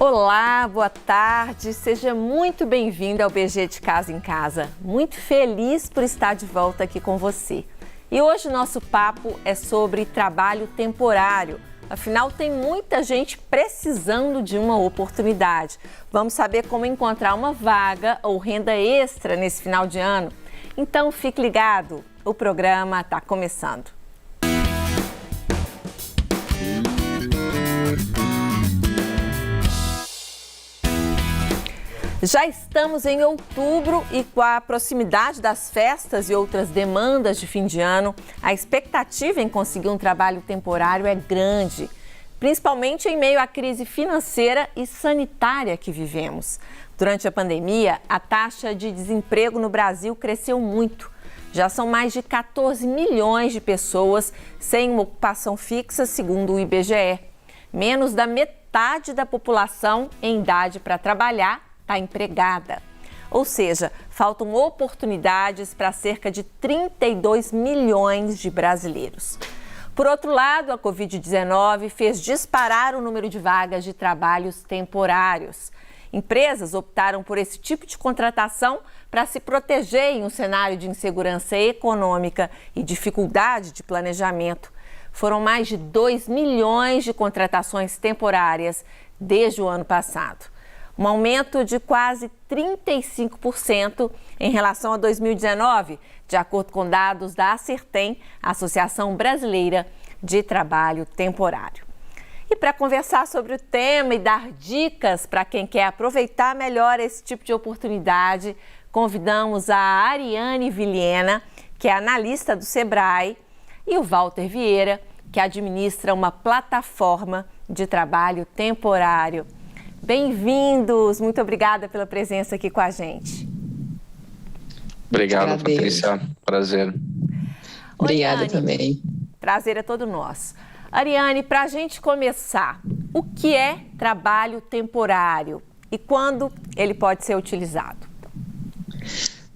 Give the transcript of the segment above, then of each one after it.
Olá, boa tarde, seja muito bem-vindo ao BG de Casa em Casa. Muito feliz por estar de volta aqui com você. E hoje o nosso papo é sobre trabalho temporário. Afinal, tem muita gente precisando de uma oportunidade. Vamos saber como encontrar uma vaga ou renda extra nesse final de ano? Então, fique ligado, o programa está começando. Já estamos em outubro e com a proximidade das festas e outras demandas de fim de ano, a expectativa em conseguir um trabalho temporário é grande, principalmente em meio à crise financeira e sanitária que vivemos. Durante a pandemia, a taxa de desemprego no Brasil cresceu muito. Já são mais de 14 milhões de pessoas sem uma ocupação fixa, segundo o IBGE. Menos da metade da população em idade para trabalhar está empregada. Ou seja, faltam oportunidades para cerca de 32 milhões de brasileiros. Por outro lado, a Covid-19 fez disparar o número de vagas de trabalhos temporários. Empresas optaram por esse tipo de contratação para se proteger em um cenário de insegurança econômica e dificuldade de planejamento. Foram mais de 2 milhões de contratações temporárias desde o ano passado. Um aumento de quase 35% em relação a 2019, de acordo com dados da Acertem, Associação Brasileira de Trabalho Temporário. E para conversar sobre o tema e dar dicas para quem quer aproveitar melhor esse tipo de oportunidade, convidamos a Ariane Vilhena, que é analista do Sebrae, e o Walter Vieira, que administra uma plataforma de trabalho temporário. Bem-vindos, muito obrigada pela presença aqui com a gente. Obrigado, Patrícia, prazer. Obrigada Ariane, também. Prazer é todo nosso. Ariane, para a gente começar, o que é trabalho temporário e quando ele pode ser utilizado?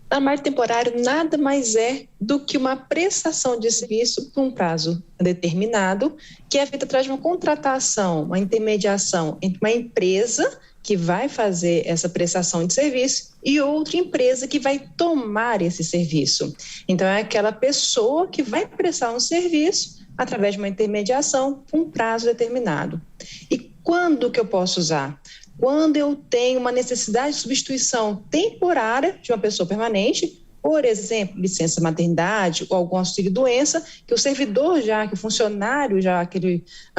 Trabalho temporário nada mais é do que uma prestação de serviço por um prazo determinado, que é feita através de uma contratação, uma intermediação entre uma empresa que vai fazer essa prestação de serviço e outra empresa que vai tomar esse serviço. Então, é aquela pessoa que vai prestar um serviço através de uma intermediação por um prazo determinado. E quando que eu posso usar? Quando eu tenho uma necessidade de substituição temporária de uma pessoa permanente, por exemplo, licença maternidade ou algum auxílio-doença, que o servidor que o funcionário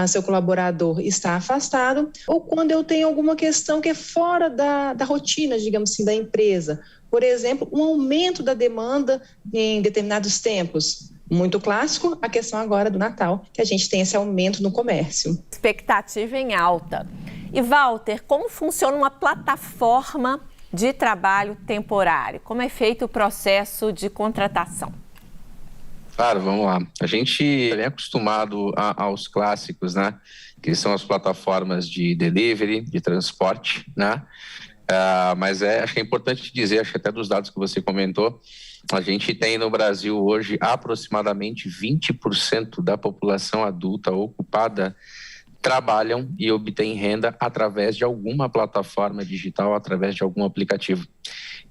seu colaborador está afastado, ou quando eu tenho alguma questão que é fora da rotina, digamos assim, da empresa. Por exemplo, um aumento da demanda em determinados tempos. Muito clássico, a questão agora do Natal, que a gente tem esse aumento no comércio. Expectativa em alta. E Walter, como funciona uma plataforma de trabalho temporário? Como é feito o processo de contratação? Claro, vamos lá. A gente é acostumado aos clássicos, né? Que são as plataformas de delivery, de transporte, né? Mas acho que é importante dizer, acho que até dos dados que você comentou, a gente tem no Brasil hoje aproximadamente 20% da população adulta ocupada trabalham e obtêm renda através de alguma plataforma digital, através de algum aplicativo.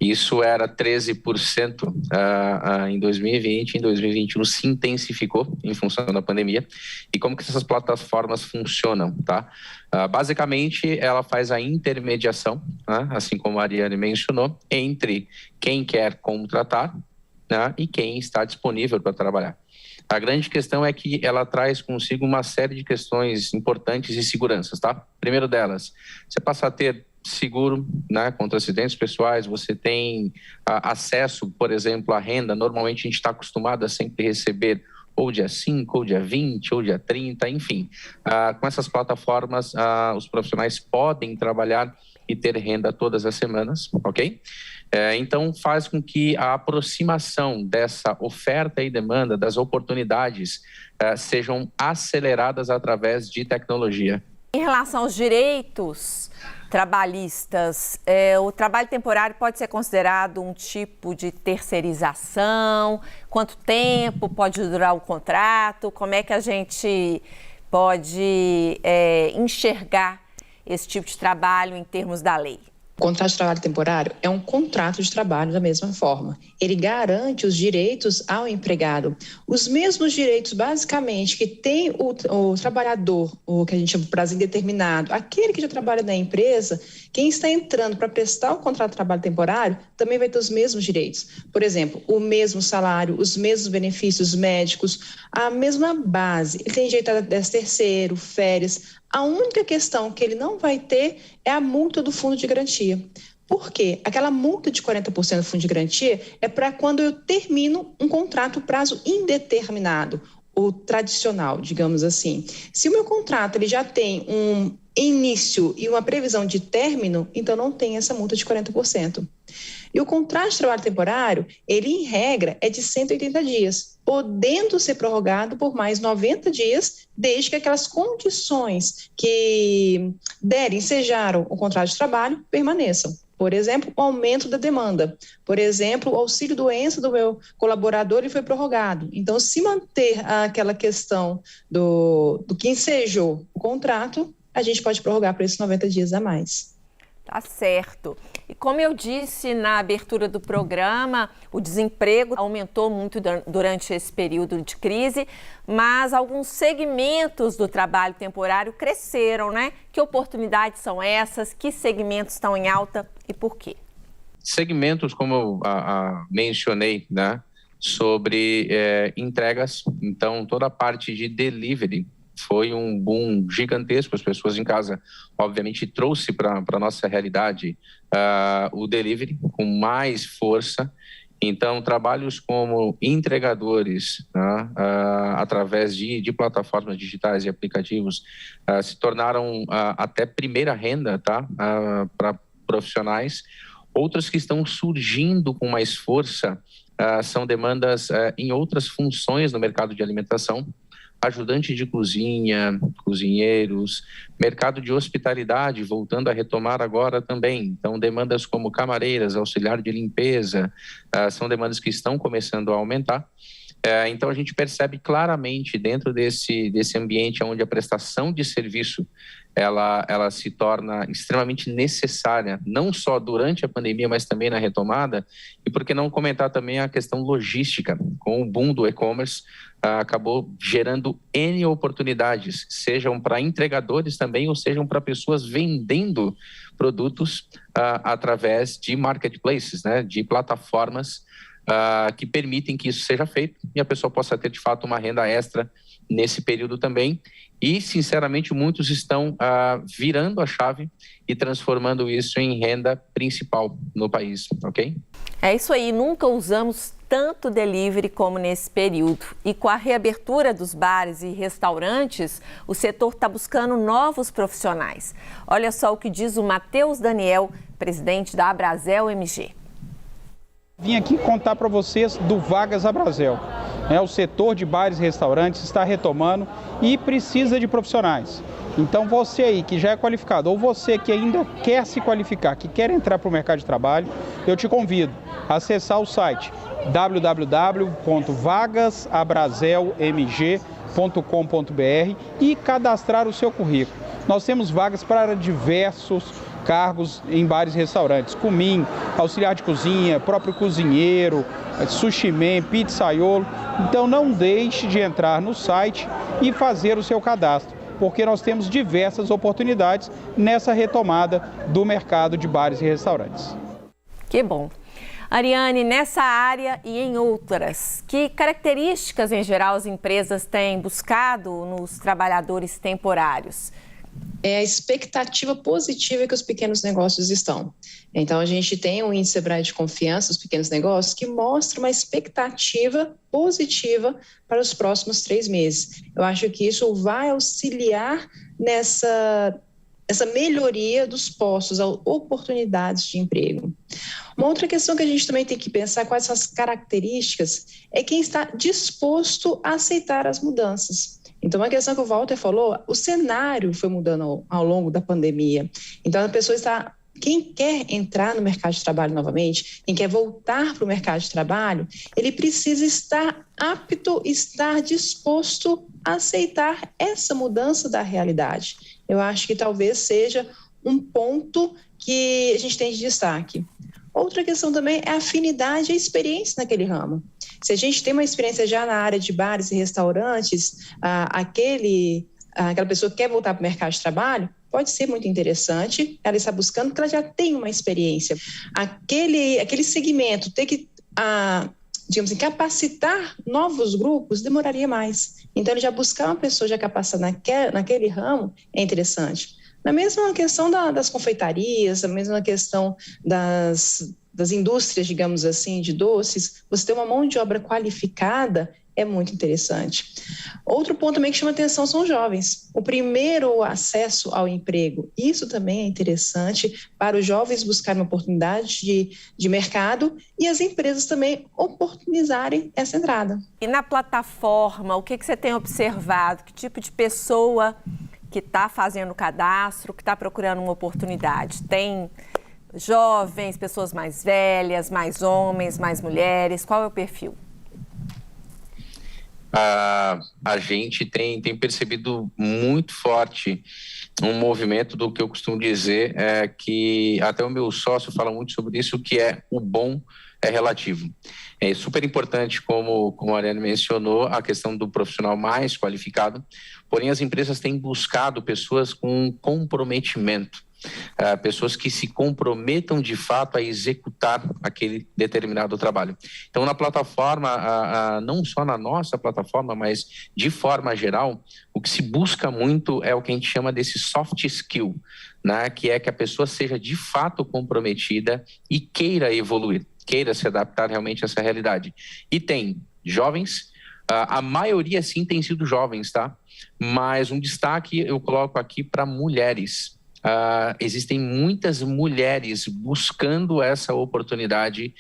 Isso era 13% em 2020, em 2021 se intensificou em função da pandemia. E como que essas plataformas funcionam, tá? Basicamente, ela faz a intermediação, né, assim como a Ariane mencionou, entre quem quer contratar, né, e quem está disponível para trabalhar. A grande questão é que ela traz consigo uma série de questões importantes e seguranças, tá? Primeiro delas, você passa a ter seguro, né, contra acidentes pessoais, você tem acesso, por exemplo, à renda. Normalmente a gente está acostumado a sempre receber ou dia 5, ou dia 20, ou dia 30, enfim. Com essas plataformas, os profissionais podem trabalhar e ter renda todas as semanas, ok? Então, faz com que a aproximação dessa oferta e demanda, das oportunidades, sejam aceleradas através de tecnologia. Em relação aos direitos trabalhistas, o trabalho temporário pode ser considerado um tipo de terceirização? Quanto tempo pode durar o contrato? Como é que a gente pode enxergar esse tipo de trabalho em termos da lei? O contrato de trabalho temporário é um contrato de trabalho da mesma forma. Ele garante os direitos ao empregado. Os mesmos direitos, basicamente, que tem o trabalhador, o que a gente chama de prazo indeterminado, aquele que já trabalha na empresa, quem está entrando para prestar o contrato de trabalho temporário também vai ter os mesmos direitos. Por exemplo, o mesmo salário, os mesmos benefícios médicos, a mesma base. Ele tem direito a 13º, férias. A única questão que ele não vai ter é a multa do fundo de garantia. Por quê? Aquela multa de 40% do fundo de garantia é para quando eu termino um contrato prazo indeterminado, o tradicional, digamos assim. Se o meu contrato ele já tem um início e uma previsão de término, então não tem essa multa de 40%. E o contrato de trabalho temporário, ele em regra é de 180 dias, podendo ser prorrogado por mais 90 dias, desde que aquelas condições que ensejaram o contrato de trabalho permaneçam. Por exemplo, o aumento da demanda. Por exemplo, o auxílio-doença do meu colaborador ele foi prorrogado. Então, se manter aquela questão do que ensejou o contrato, a gente pode prorrogar por esses 90 dias a mais. Tá certo. E como eu disse na abertura do programa, o desemprego aumentou muito durante esse período de crise, mas alguns segmentos do trabalho temporário cresceram, né? Que oportunidades são essas? Que segmentos estão em alta e por quê? Segmentos, como eu mencionei, né? Sobre entregas, então toda a parte de delivery foi um boom gigantesco. As pessoas em casa, obviamente, trouxe para a nossa realidade o delivery com mais força. Então, trabalhos como entregadores, né, através de plataformas digitais e aplicativos, se tornaram até primeira renda, tá, para profissionais. Outras que estão surgindo com mais força são demandas em outras funções no mercado de alimentação. Ajudante de cozinha, cozinheiros, mercado de hospitalidade, voltando a retomar agora também. Então, demandas como camareiras, auxiliar de limpeza, são demandas que estão começando a aumentar. Então, a gente percebe claramente dentro desse ambiente onde a prestação de serviço ela se torna extremamente necessária, não só durante a pandemia, mas também na retomada. E por que não comentar também a questão logística? Com o boom do e-commerce, acabou gerando N oportunidades, sejam para entregadores também, ou sejam para pessoas vendendo produtos através de marketplaces, né, de plataformas que permitem que isso seja feito e a pessoa possa ter, de fato, uma renda extra nesse período também. E, sinceramente, muitos estão virando a chave e transformando isso em renda principal no país, ok? É isso aí, nunca usamos tanto delivery como nesse período. E com a reabertura dos bares e restaurantes, o setor está buscando novos profissionais. Olha só o que diz o Matheus Daniel, presidente da Abrazel MG. Vim aqui contar para vocês do Vagas Abrazel. O setor de bares e restaurantes está retomando e precisa de profissionais. Então você aí que já é qualificado ou você que ainda quer se qualificar, que quer entrar para o mercado de trabalho, eu te convido a acessar o site www.vagasabrazelmg.com.br e cadastrar o seu currículo. Nós temos vagas para diversos cargos em bares e restaurantes, cumim, auxiliar de cozinha, próprio cozinheiro, sushi man, pizzaiolo. Então não deixe de entrar no site e fazer o seu cadastro, porque nós temos diversas oportunidades nessa retomada do mercado de bares e restaurantes. Que bom. Ariane, nessa área e em outras, que características em geral as empresas têm buscado nos trabalhadores temporários? É a expectativa positiva que os pequenos negócios estão. Então, a gente tem um índice Sebrae de confiança dos pequenos negócios que mostra uma expectativa positiva para os próximos 3 meses. Eu acho que isso vai auxiliar nessa melhoria dos postos, oportunidades de emprego. Uma outra questão que a gente também tem que pensar, quais são as características, é quem está disposto a aceitar as mudanças. Então, uma questão que o Walter falou, o cenário foi mudando ao longo da pandemia. Então, a pessoa está... Quem quer entrar no mercado de trabalho novamente, quem quer voltar para o mercado de trabalho, ele precisa estar apto, estar disposto a aceitar essa mudança da realidade. Eu acho que talvez seja um ponto que a gente tem de destaque. Outra questão também é a afinidade e a experiência naquele ramo. Se a gente tem uma experiência já na área de bares e restaurantes, aquela pessoa que quer voltar para o mercado de trabalho, pode ser muito interessante ela está buscando, porque ela já tem uma experiência. Aquele segmento, ter que, digamos assim, capacitar novos grupos demoraria mais. Então, ele já buscar uma pessoa já capacitada naquele ramo é interessante. Na mesma questão das confeitarias, na mesma questão das indústrias, digamos assim, de doces, você ter uma mão de obra qualificada é muito interessante. Outro ponto também que chama atenção são os jovens. O primeiro acesso ao emprego, isso também é interessante para os jovens buscarem uma oportunidade de mercado e as empresas também oportunizarem essa entrada. E na plataforma, o que você tem observado? Que tipo de pessoa que está fazendo o cadastro, que está procurando uma oportunidade? Tem jovens, pessoas mais velhas, mais homens, mais mulheres? Qual é o perfil? A gente tem percebido muito forte um movimento do que eu costumo dizer, que até o meu sócio fala muito sobre isso, que é o bom é relativo. É super importante, como a Ariane mencionou, a questão do profissional mais qualificado, porém as empresas têm buscado pessoas com comprometimento, pessoas que se comprometam de fato a executar aquele determinado trabalho. Então, na plataforma, não só na nossa plataforma, mas de forma geral, o que se busca muito é o que a gente chama desse soft skill, né? Que é que a pessoa seja de fato comprometida e queira evoluir, queira se adaptar realmente a essa realidade. E tem jovens, a maioria sim tem sido jovens, tá? Mas um destaque eu coloco aqui para mulheres. Existem muitas mulheres buscando essa oportunidade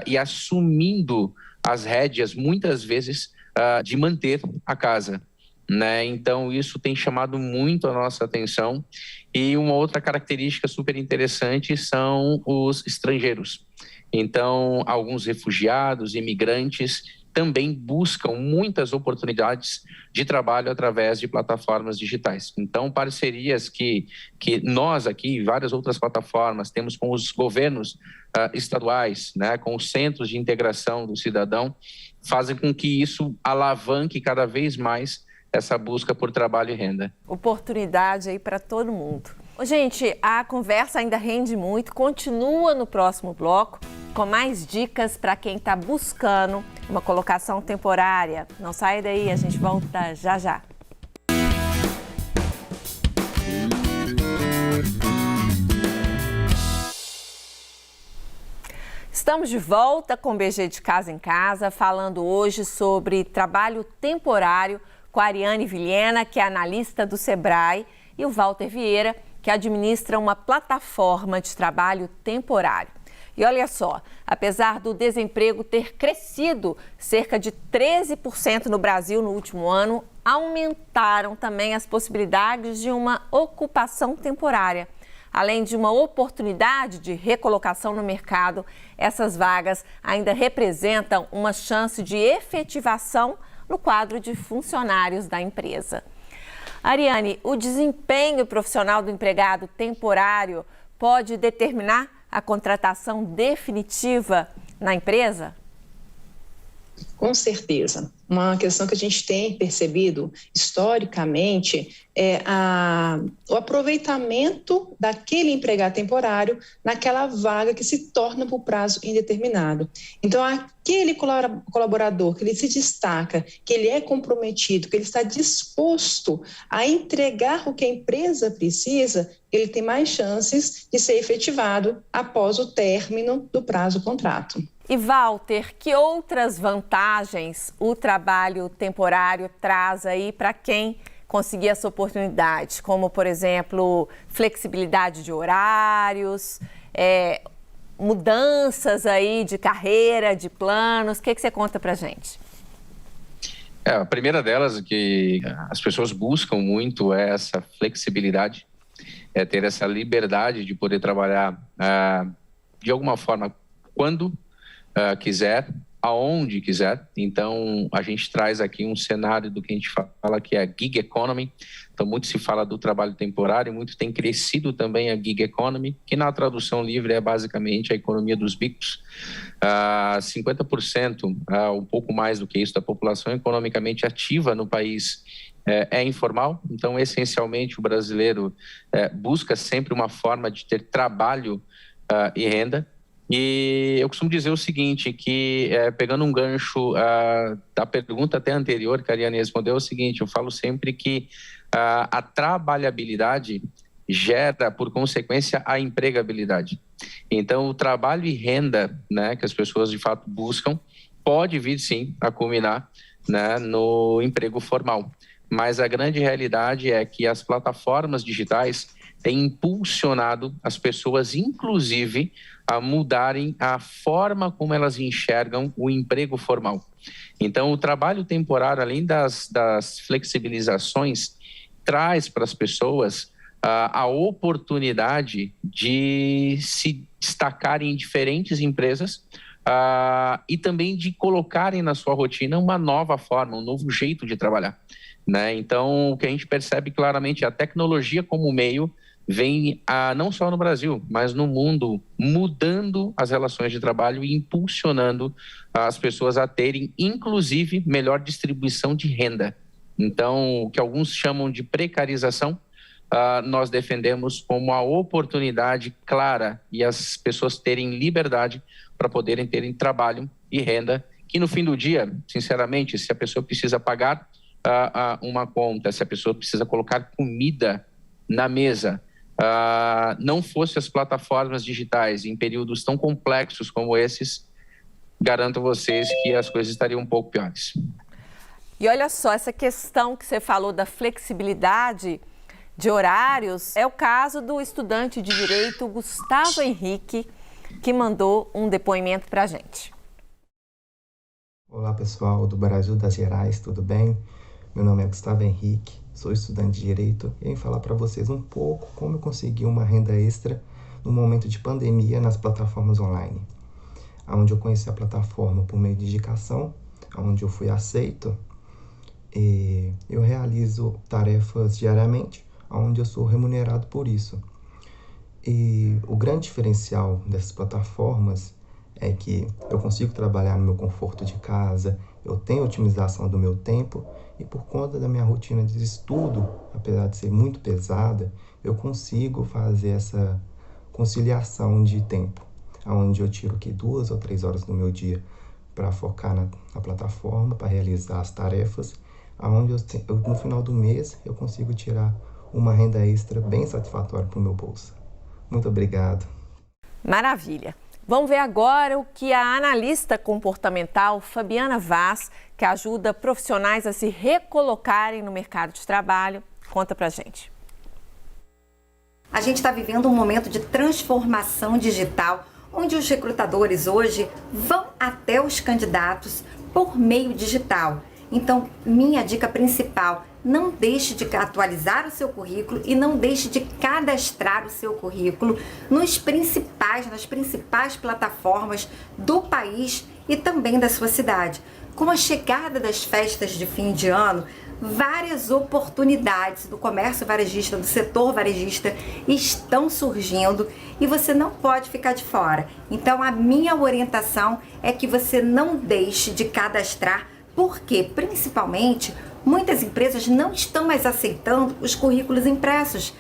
e assumindo as rédeas, muitas vezes, de manter a casa, né? Então, isso tem chamado muito a nossa atenção. E uma outra característica super interessante são os estrangeiros. Então, alguns refugiados, imigrantes, também buscam muitas oportunidades de trabalho através de plataformas digitais. Então, parcerias que nós aqui e várias outras plataformas temos com os governos estaduais, né, com os centros de integração do cidadão, fazem com que isso alavanque cada vez mais essa busca por trabalho e renda. Oportunidade aí para todo mundo. Gente, a conversa ainda rende muito, continua no próximo bloco com mais dicas para quem está buscando uma colocação temporária. Não sai daí, a gente volta já já. Estamos de volta com o BG de Casa em Casa, falando hoje sobre trabalho temporário com a Ariane Vilhena, que é analista do Sebrae, e o Walter Vieira, que administra uma plataforma de trabalho temporário. E olha só, apesar do desemprego ter crescido cerca de 13% no Brasil no último ano, aumentaram também as possibilidades de uma ocupação temporária. Além de uma oportunidade de recolocação no mercado, essas vagas ainda representam uma chance de efetivação no quadro de funcionários da empresa. Ariane, o desempenho profissional do empregado temporário pode determinar a contratação definitiva na empresa? Com certeza. Uma questão que a gente tem percebido historicamente é o aproveitamento daquele empregado temporário naquela vaga que se torna por prazo indeterminado. Então, aquele colaborador que ele se destaca, que ele é comprometido, que ele está disposto a entregar o que a empresa precisa, ele tem mais chances de ser efetivado após o término do prazo do contrato. E Walter, que outras vantagens o trabalho temporário traz aí para quem conseguir essa oportunidade? Como, por exemplo, flexibilidade de horários, mudanças aí de carreira, de planos. O que você conta para a gente? A primeira delas que as pessoas buscam muito é essa flexibilidade, é ter essa liberdade de poder trabalhar de alguma forma quando quiser, aonde quiser. Então, a gente traz aqui um cenário do que a gente fala que é a gig economy. Então, muito se fala do trabalho temporário, muito tem crescido também a gig economy, que na tradução livre é basicamente a economia dos bicos. 50%, um pouco mais do que isso, da população economicamente ativa no país é informal. Então, essencialmente, o brasileiro busca sempre uma forma de ter trabalho e renda. E eu costumo dizer o seguinte, que pegando um gancho da pergunta até anterior que a Ariane respondeu, é o seguinte: eu falo sempre que a trabalhabilidade gera, por consequência, a empregabilidade. Então, o trabalho e renda, né, que as pessoas de fato buscam, pode vir sim a culminar, né, no emprego formal. Mas a grande realidade é que as plataformas digitais têm impulsionado as pessoas, inclusive, a mudarem a forma como elas enxergam o emprego formal. Então, o trabalho temporário, além das flexibilizações, traz para as pessoas a oportunidade de se destacarem em diferentes empresas e também de colocarem na sua rotina uma nova forma, um novo jeito de trabalhar, né? Então, o que a gente percebe claramente é a tecnologia como meio vem, não só no Brasil, mas no mundo, mudando as relações de trabalho e impulsionando as pessoas a terem, inclusive, melhor distribuição de renda. Então, o que alguns chamam de precarização, nós defendemos como a oportunidade clara e as pessoas terem liberdade para poderem terem trabalho e renda, que no fim do dia, sinceramente, se a pessoa precisa pagar uma conta, se a pessoa precisa colocar comida na mesa, não fosse as plataformas digitais em períodos tão complexos como esses, garanto a vocês que as coisas estariam um pouco piores. E olha só, essa questão que você falou da flexibilidade de horários, é o caso do estudante de Direito Gustavo Henrique, que mandou um depoimento para a gente. Olá pessoal do Brasil das Gerais, tudo bem? Meu nome é Gustavo Henrique, sou estudante de Direito e venho falar para vocês um pouco como eu consegui uma renda extra no momento de pandemia nas plataformas online. Onde eu conheci a plataforma por meio de indicação, onde eu fui aceito, e eu realizo tarefas diariamente, onde eu sou remunerado por isso. E o grande diferencial dessas plataformas é que eu consigo trabalhar no meu conforto de casa, eu tenho otimização do meu tempo e por conta da minha rotina de estudo, apesar de ser muito pesada, eu consigo fazer essa conciliação de tempo, onde eu tiro aqui 2 ou 3 horas do meu dia para focar na plataforma, para realizar as tarefas, onde eu, no final do mês eu consigo tirar uma renda extra bem satisfatória para o meu bolso. Muito obrigado. Maravilha. Vamos ver agora o que a analista comportamental Fabiana Vaz, que ajuda profissionais a se recolocarem no mercado de trabalho, conta pra gente. A gente está vivendo um momento de transformação digital, onde os recrutadores hoje vão até os candidatos por meio digital. Então, minha dica principal: não deixe de atualizar o seu currículo e não deixe de cadastrar o seu currículo nas principais plataformas do país e também da sua cidade. Com a chegada das festas de fim de ano, várias oportunidades do comércio varejista, do setor varejista estão surgindo e você não pode ficar de fora. Então, a minha orientação é que você não deixe de cadastrar, porque, principalmente, muitas empresas não estão mais aceitando os currículos impressos.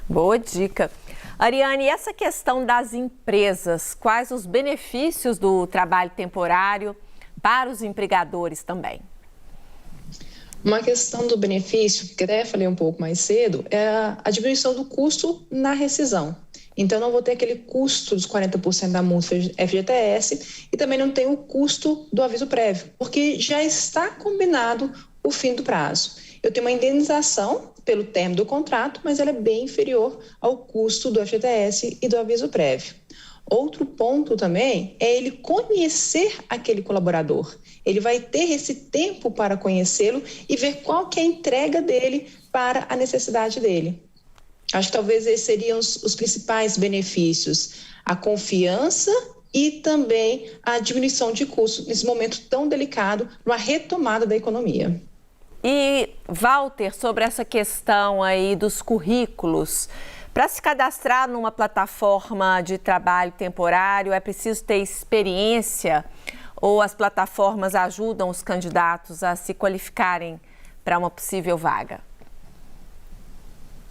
Boa dica. Ariane, e essa questão das empresas, quais os benefícios do trabalho temporário para os empregadores também? Uma questão do benefício, que até falei um pouco mais cedo, é a diminuição do custo na rescisão. Então, eu não vou ter aquele custo dos 40% da multa FGTS e também não tenho o custo do aviso prévio, porque já está combinado o fim do prazo. Eu tenho uma indenização pelo término do contrato, mas ela é bem inferior ao custo do FGTS e do aviso prévio. Outro ponto também é ele conhecer aquele colaborador. Ele vai ter esse tempo para conhecê-lo e ver qual que é a entrega dele para a necessidade dele. Acho que talvez esses seriam os principais benefícios. A confiança e também a diminuição de custos nesse momento tão delicado, uma retomada da economia. E, Walter, sobre essa questão aí dos currículos, para se cadastrar numa plataforma de trabalho temporário, é preciso ter experiência ou as plataformas ajudam os candidatos a se qualificarem para uma possível vaga?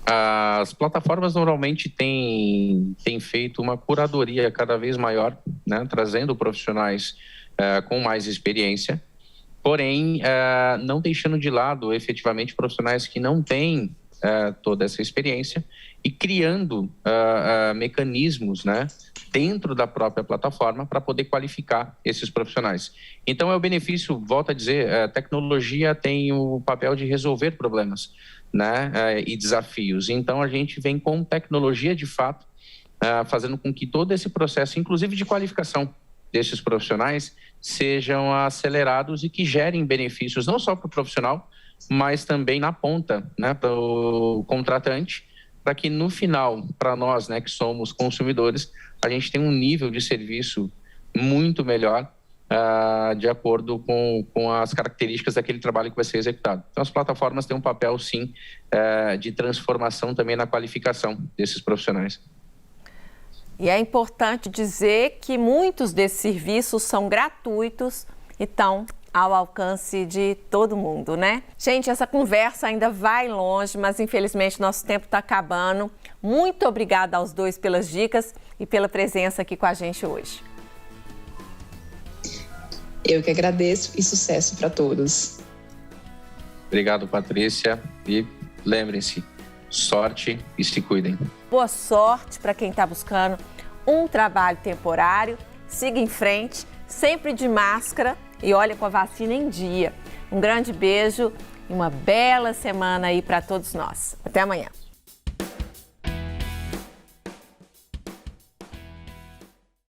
As plataformas normalmente têm feito uma curadoria cada vez maior, né, trazendo profissionais com mais experiência, porém não deixando de lado efetivamente profissionais que não têm toda essa experiência e criando mecanismos, né, dentro da própria plataforma para poder qualificar esses profissionais. Então, é o benefício, volto a dizer, a tecnologia tem o papel de resolver problemas, né, e desafios. Então, a gente vem com tecnologia, de fato, fazendo com que todo esse processo, inclusive de qualificação desses profissionais, sejam acelerados e que gerem benefícios não só para o profissional, mas também na ponta, né, para o contratante, para que no final, para nós, né, que somos consumidores, a gente tenha um nível de serviço muito melhor de acordo com as características daquele trabalho que vai ser executado. Então, as plataformas têm um papel, sim, de transformação também na qualificação desses profissionais. E é importante dizer que muitos desses serviços são gratuitos e estão ao alcance de todo mundo, né? Gente, essa conversa ainda vai longe, mas infelizmente nosso tempo está acabando. Muito obrigada aos dois pelas dicas e pela presença aqui com a gente hoje. Eu que agradeço e sucesso para todos. Obrigado, Patrícia. E lembrem-se, sorte e se cuidem. Boa sorte para quem está buscando um trabalho temporário. Siga em frente, sempre de máscara e olha com a vacina em dia. Um grande beijo e uma bela semana aí para todos nós. Até amanhã.